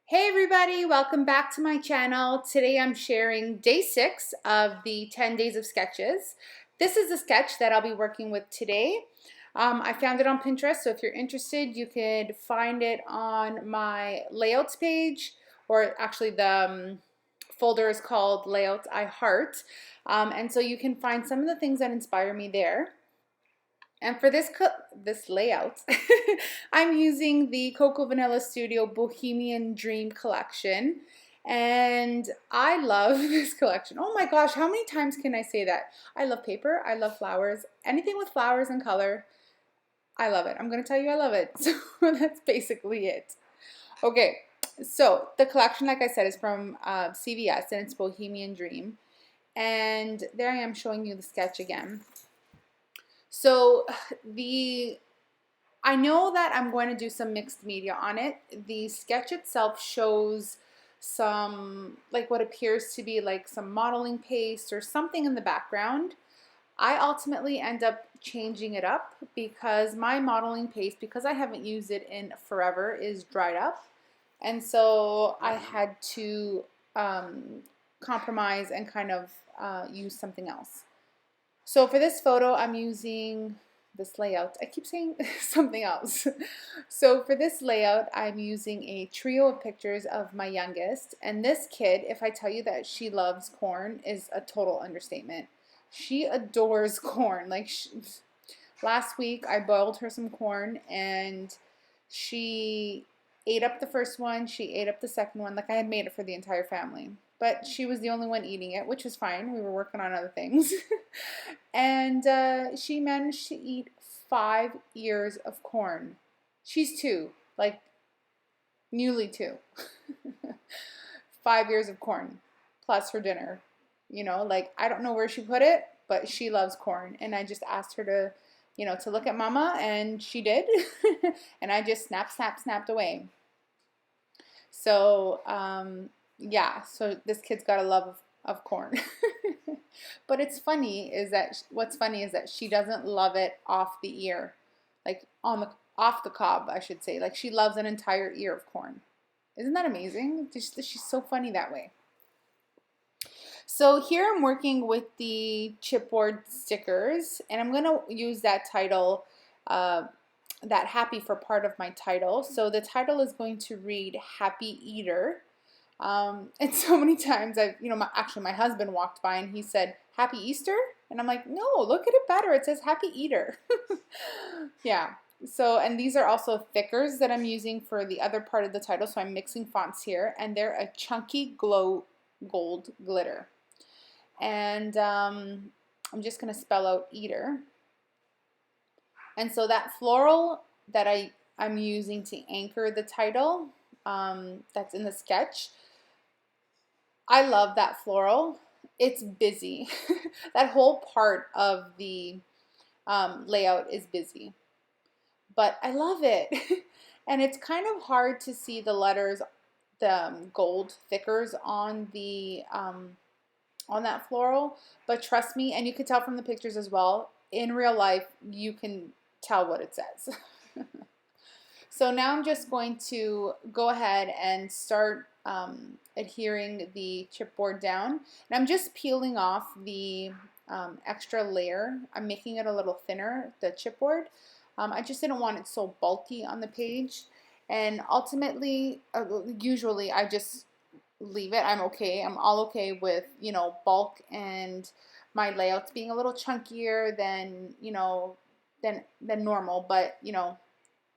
Hey everybody, welcome back to my channel. Today I'm sharing day 6 of the 10 days of sketches. This is the sketch that I'll be working with today. I found it on Pinterest, so if you're interested, you could find it on my layouts page, or actually the folder is called Layouts I Heart. And so you can find some of the things that inspire me there. And for this layout, I'm using the Coco Vanilla Studio Bohemian Dream collection. And I love this collection. Oh my gosh, how many times can I say that? I love paper, I love flowers. Anything with flowers and color, I love it. I'm going to tell you I love it. So that's basically it. Okay, so the collection, like I said, is from CVS, and it's Bohemian Dream. And there I am showing you the sketch again. So I know that I'm going to do some mixed media on it. The sketch itself shows some, like what appears to be like some modeling paste or something in the background. I ultimately end up changing it up because my modeling paste, because I haven't used it in forever, is dried up. And so I had to compromise and kind of use something else. So for this photo, I'm using this layout. I keep saying something else. So for this layout, I'm using a trio of pictures of my youngest. And this kid, if I tell you that she loves corn, is a total understatement. She adores corn. Last week, I boiled her some corn and she ate up the first one. She ate up the second one. Like I had made it for the entire family. But she was the only one eating it, which was fine. We were working on other things. And she managed to eat 5 ears of corn. She's 2, like newly 2. 5 ears of corn plus her dinner. Like I don't know where she put it, but she loves corn. And I just asked her to look at mama, and she did. And I just snapped away. So, yeah, so this kid's got a love of corn. But what's funny is that she doesn't love it off the ear, like off the cob, I should say. Like she loves an entire ear of corn. Isn't that amazing? She's so funny that way. So here I'm working with the chipboard stickers, and I'm gonna use that title, that happy for part of my title. So the title is going to read Happy Eater. And so many times actually my husband walked by and he said, Happy Easter? And I'm like, no, look at it better. It says Happy Eater. Yeah. So, and these are also thickers that I'm using for the other part of the title. So I'm mixing fonts here, and they're a chunky glow gold glitter. And I'm just going to spell out Eater. And so that floral that I'm using to anchor the title, that's in the sketch, I love that floral. It's busy. That whole part of the layout is busy, but I love it. And it's kind of hard to see the letters, the gold thickers on that floral, but trust me, and you could tell from the pictures as well, in real life you can tell what it says. So now I'm just going to go ahead and start adhering the chipboard down. And I'm just peeling off the extra layer. I'm making it a little thinner, the chipboard. I just didn't want it so bulky on the page. And ultimately, usually I just leave it. I'm all okay with, bulk and my layouts being a little chunkier than, than normal. But,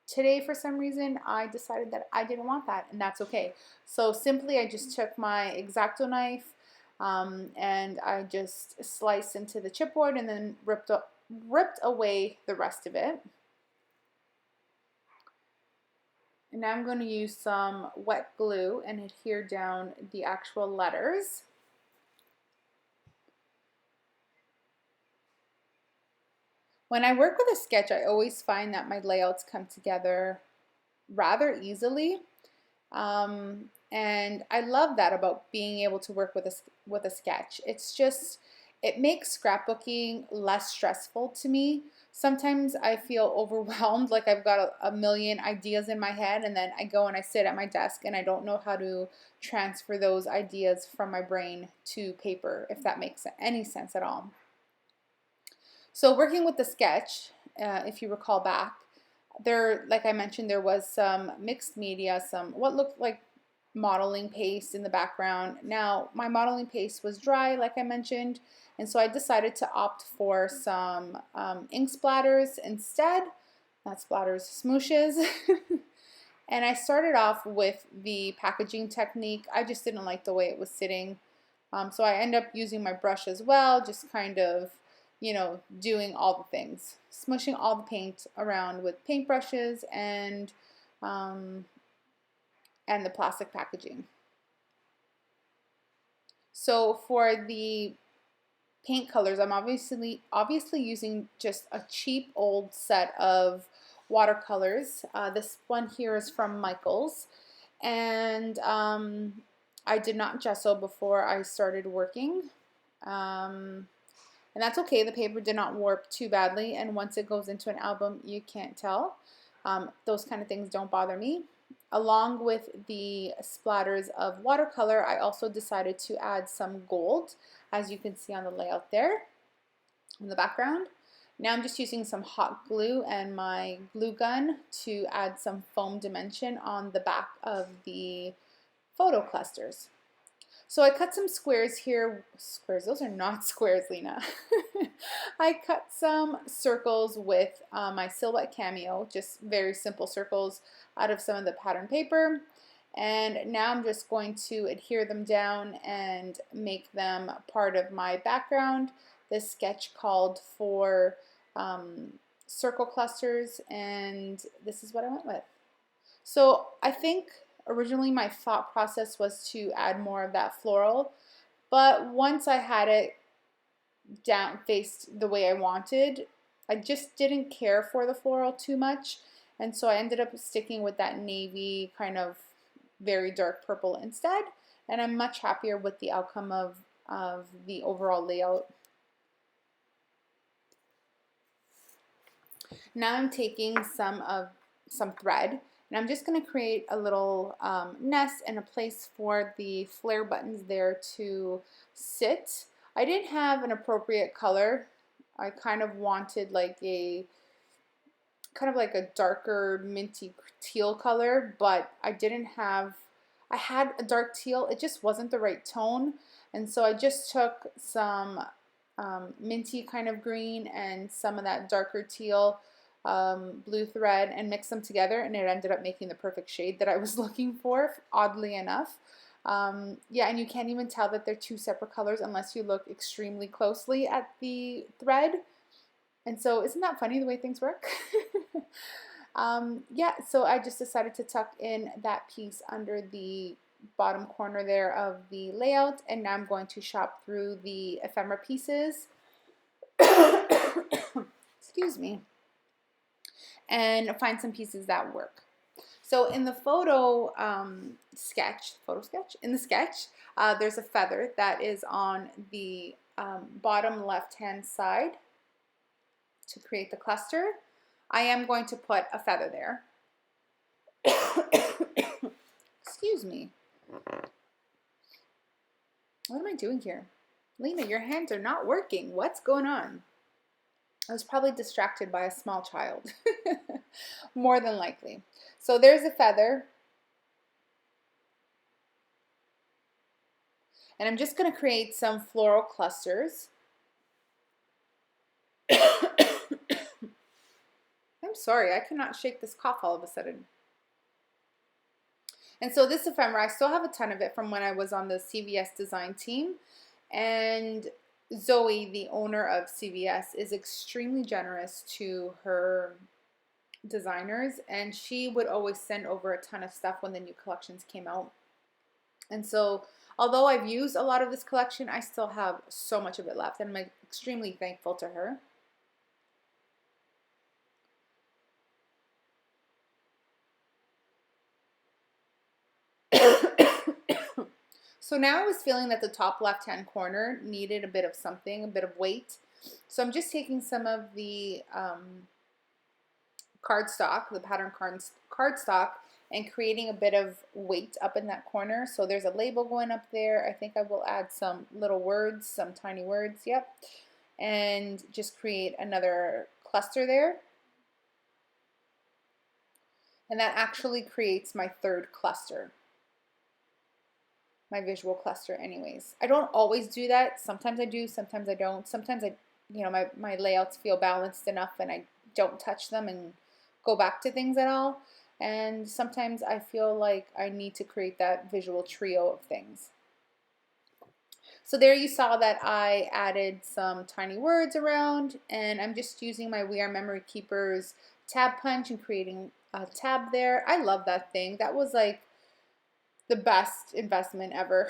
today, for some reason, I decided that I didn't want that, and that's okay. So simply, I just took my X-Acto knife and I just sliced into the chipboard and then ripped away the rest of it. And now I'm going to use some wet glue and adhere down the actual letters. When I work with a sketch, I always find that my layouts come together rather easily. And I love that about being able to work with a sketch. It makes scrapbooking less stressful to me. Sometimes I feel overwhelmed, like I've got a million ideas in my head, and then I go and I sit at my desk and I don't know how to transfer those ideas from my brain to paper, if that makes any sense at all. So working with the sketch, if you recall back, there, like I mentioned, there was some mixed media, some what looked like modeling paste in the background. Now, my modeling paste was dry, like I mentioned, and so I decided to opt for some ink splatters instead, not splatters, smooshes. And I started off with the packaging technique. I just didn't like the way it was sitting. So I end up using my brush as well, just kind of, you know, doing all the things, smushing all the paint around with paintbrushes um, and the plastic packaging. So for the paint colors, I'm obviously using just a cheap old set of watercolors. This one here is from Michaels, and I did not gesso before I started working. And that's okay, the paper did not warp too badly, and once it goes into an album, you can't tell. Those kind of things don't bother me. Along with the splatters of watercolor, I also decided to add some gold, as you can see on the layout there in the background. Now I'm just using some hot glue and my glue gun to add some foam dimension on the back of the photo clusters. So I cut some squares here. Squares, those are not squares, Lina. I cut some circles with my Silhouette Cameo, just very simple circles out of some of the pattern paper. And now I'm just going to adhere them down and make them part of my background. This sketch called for circle clusters, and this is what I went with. So I think originally my thought process was to add more of that floral, but once I had it down faced the way I wanted, I just didn't care for the floral too much, and so I ended up sticking with that navy kind of very dark purple instead, and I'm much happier with the outcome of the overall layout. Now I'm taking some thread, and I'm just going to create a little nest and a place for the flare buttons there to sit. I didn't have an appropriate color. I kind of wanted like a darker minty teal color, but I had a dark teal, it just wasn't the right tone, and so I just took some minty kind of green and some of that darker teal blue thread and mixed them together, and it ended up making the perfect shade that I was looking for, oddly enough. Yeah, and you can't even tell that they're two separate colors unless you look extremely closely at the thread. And so isn't that funny the way things work? Yeah, so I just decided to tuck in that piece under the bottom corner there of the layout, and now I'm going to shop through the ephemera pieces. Excuse me. And find some pieces that work. So in the sketch, there's a feather that is on the bottom left-hand side to create the cluster. I am going to put a feather there. Excuse me. What am I doing here? Lina, your hands are not working. What's going on? I was probably distracted by a small child. More than likely. So there's a feather. And I'm just going to create some floral clusters. I'm sorry, I cannot shake this cough all of a sudden. And so this ephemera, I still have a ton of it from when I was on the CVS design team. And Zoe, the owner of CVS, is extremely generous to her designers, and she would always send over a ton of stuff when the new collections came out. And so although I've used a lot of this collection, I still have so much of it left, and I'm extremely thankful to her. So now I was feeling that the top left-hand corner needed a bit of something, a bit of weight. So I'm just taking some of the cardstock, the pattern cardstock, and creating a bit of weight up in that corner. So there's a label going up there. I think I will add some little words, some tiny words, yep. And just create another cluster there. And that actually creates my third cluster, my visual cluster anyways. I don't always do that. Sometimes I do, sometimes I don't. Sometimes my layouts feel balanced enough and I don't touch them and go back to things at all. And sometimes I feel like I need to create that visual trio of things. So there you saw that I added some tiny words around, and I'm just using my We Are Memory Keepers tab punch and creating a tab there. I love that thing. That was like the best investment ever.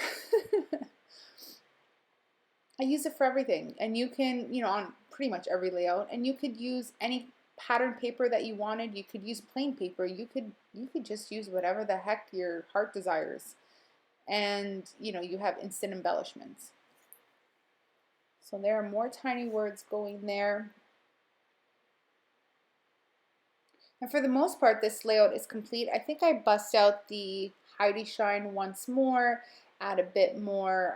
I use it for everything, and you can, on pretty much every layout, and you could use any pattern paper that you wanted. You could use plain paper. You could just use whatever the heck your heart desires. And, you have instant embellishments. So there are more tiny words going there. And for the most part, this layout is complete. I think I bust out the Heidi Shine once more, add a bit more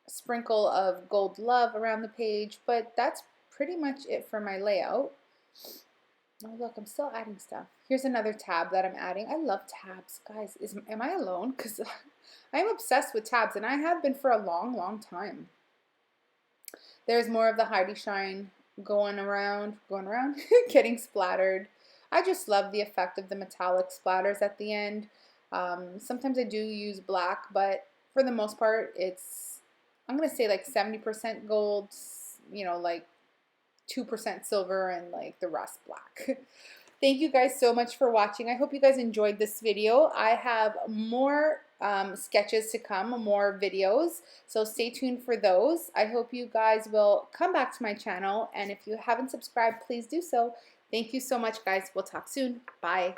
sprinkle of gold love around the page, but that's pretty much it for my layout. Oh look, I'm still adding stuff. Here's another tab that I'm adding. I love tabs, guys. Am I alone? Because I'm obsessed with tabs, and I have been for a long, long time. There's more of the Heidi Shine going around, getting splattered. I just love the effect of the metallic splatters at the end. Sometimes I do use black, but for the most part, it's, I'm going to say like 70% gold, like 2% silver, and like the rest black. Thank you guys so much for watching. I hope you guys enjoyed this video. I have more sketches to come, more videos, so stay tuned for those. I hope you guys will come back to my channel, and if you haven't subscribed, please do so. Thank you so much, guys. We'll talk soon. Bye.